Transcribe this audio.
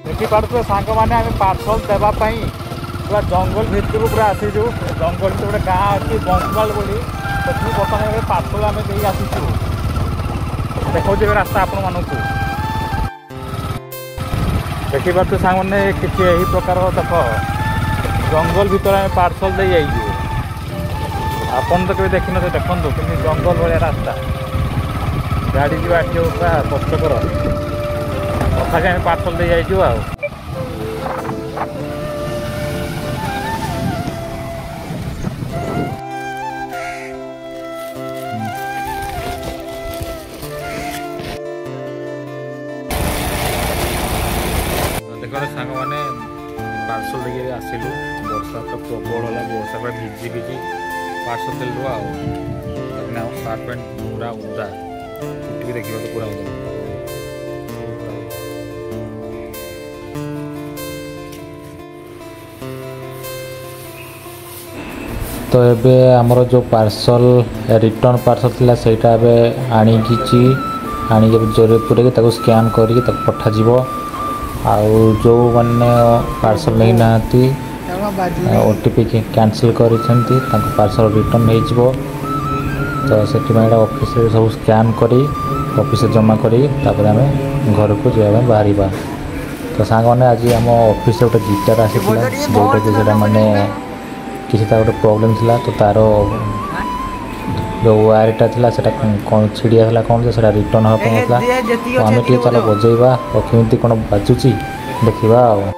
देखिपे सांग मैंने आम पार्सल देवाई पूरा जंगल भितर पूरा आसीचु जंगल गोटे गाँ अच्छी बंकुमाल बोली से बर्तमान पार्सल आम दे आसीचु देखा रास्ता आपण मानक देखिपे सांग मैंने किसी यही प्रकार देख जंगल भीतर आम पार्सल दे जाइए आपन तो कभी देखी ना देखो कि जंगल भाया रास्ता गाड़ी जी आठ पूरा कष्टकर तथा आम पार्सल दे जाइए आ देख सांग मैंने पार्सल देखे आसिलु वर्षा तो प्रबल है वर्षा पूरा भिजी भिजी पार्सल देलु सार्ट पैंट पूरा उदा चुटी भी देखिए तो पूरा उदा तो एबे हमर जो पार्सल रिटर्न पार्सल थिला सेटा एबे आनी जोरे पूरे ताको स्कैन करके ताको पठा जीवो आउ जो मैंने पार्सल नहीं नाती ओटीपी कैंसिल करी पार्सल रिटर्न हो तो से ऑफिस सब स्कैन करी ऑफिस जमा करी तापर आम घर को जावा बाहर तो सांग मैंने आज आम ऑफिस गोटे गिटार आसाला जोटा कि मानने किसी गोटे प्रॉब्लम थिला तो तार जो वायरटा थिला सेटा कौन छिड़िया था कौन से रिटर्न हाँ पड़ा तो आम टे चलो बजेबा और केमती कौन बाजुची देखा आ